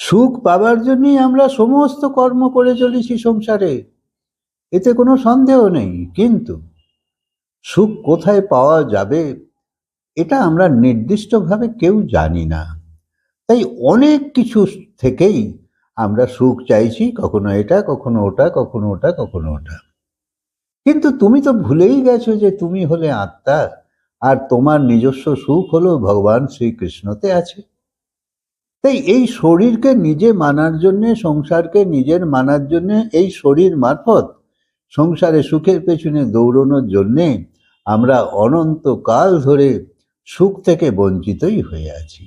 সুখ পাবার জন্যই আমরা সমস্ত কর্ম করে চলেছি সংসারে, এতে কোনো সন্দেহ নেই। কিন্তু সুখ কোথায় পাওয়া যাবে এটা আমরা নির্দিষ্টভাবে কেউ জানি না। তাই অনেক কিছু থেকেই আমরা সুখ চাইছি, কখনো এটা, কখনো ওটা, কখনো ওটা, কখনো ওটা। কিন্তু তুমি তো ভুলেই গেছো যে তুমি হলে আত্মা, আর তোমার নিজস্ব সুখ হলো ভগবান শ্রীকৃষ্ণতে আছে। তাই এই শরীরকে নিজে মানার জন্যে, সংসারকে নিজের মানার জন্যে, এই শরীর মারফত সংসারে সুখের পেছনে দৌড়ানোর জন্যে আমরা অনন্তকাল ধরে সুখ থেকে বঞ্চিতই হয়ে আছি।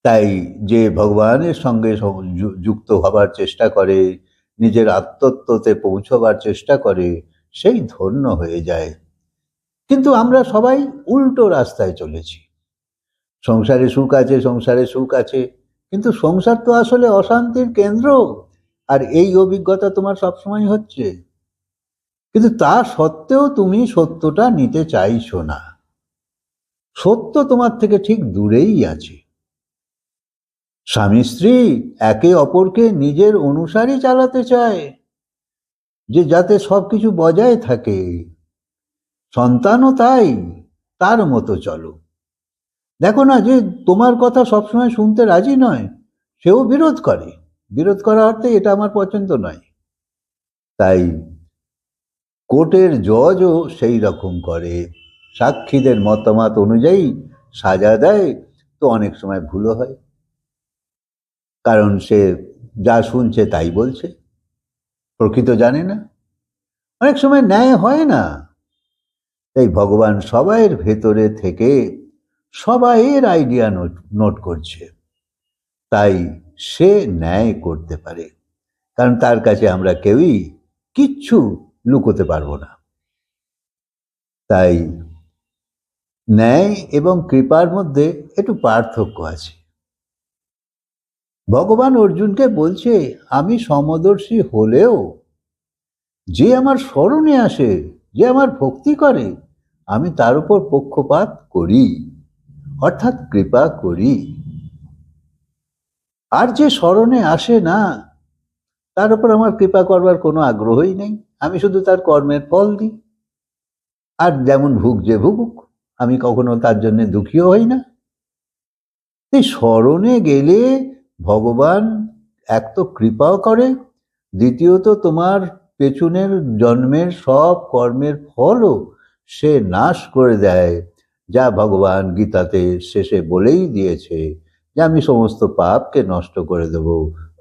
তাই যে ভগবানের সঙ্গে যুক্ত হবার চেষ্টা করে, নিজের আত্মত্বতে পৌঁছবার চেষ্টা করে, সেই ধন্য হয়ে যায়। কিন্তু আমরা সবাই উল্টো রাস্তায় চলেছি। সংসারে সুখ আছে, সংসারে সুখ আছে, কিন্তু সংসার তো আসলে অশান্তির কেন্দ্র, আর এই অভিজ্ঞতা তোমার সবসময় হচ্ছে। কিন্তু তা সত্ত্বেও তুমি সত্যটা নিতে চাইছো না। সত্য তোমার থেকে ঠিক দূরেই আছে। স্বামী স্ত্রী একে অপরকে নিজের অনুসারী চালাতে চায়, যে যাতে সবকিছু বজায় থাকে। সন্তানও তাই, তার মতো চলো। দেখো না যে তোমার কথা সবসময় শুনতে রাজি নয়, সেও বিরোধ করে। বিরোধ করা অর্থে এটা আমার পছন্দ নয়। তাই কোর্টের জজও সেই রকম করে, সাক্ষীদের মতামত অনুযায়ী সাজা দেয়। তো অনেক সময় ভুলও হয়, কারণ সে যা শুনছে তাই বলছে, প্রকৃত জানে না। অনেক সময় ন্যায় হয় না। তাই ভগবান সবাইয়ের ভেতরে থেকে সবাইয়ের আইডিয়া নোট করছে, তাই সে ন্যায় করতে পারে। কারণ তার কাছে আমরা কেউই কিচ্ছু লুকোতে পারবো না। তাই ন্যায় এবং কৃপার মধ্যে একটু পার্থক্য আছে। ভগবান অর্জুনকে বলছে, আমি সমদর্শী হলেও যে আমার স্মরণে আসে, যে আমার ভক্তি করে, আমি তার উপর পক্ষপাত করি, অর্থাৎ কৃপা করি। আর যে স্মরণে আসে না, তার উপর আমার কৃপা করবার কোনো আগ্রহই নেই। আমি শুধু তার কর্মের ফল দিই, আর যেমন ভুগছে ভুগুক, আমি কখনো তার জন্য দুঃখীও হই না। এই স্মরণে গেলে ভগবান এক তো কৃপাও করে, দ্বিতীয়ত তোমার পেছনের জন্মের সব কর্মের ফলও সে নাশ করে দেয়, যা ভগবান গীতাতে শেষে বলেই দিয়েছে যে আমি সমস্ত পাপকে নষ্ট করে দেব,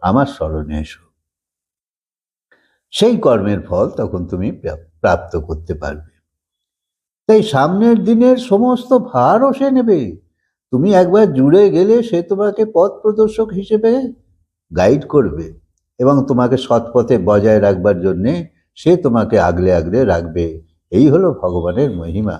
আমার স্মরণে এসো। সেই কর্মের ফল তখন তুমি প্রাপ্ত করতে পারবে। তাই সামনের দিনের সমস্ত ভারও সে নেবে। তুমি একবার জুড়ে গেলে সে তোমাকে পথ প্রদর্শক হিসেবে গাইড করবে, এবং তোমাকে সৎপথে বজায় রাখবার জন্যে সে তোমাকে আগলে আগলে রাখবে। এই হলো ভগবানের মহিমা।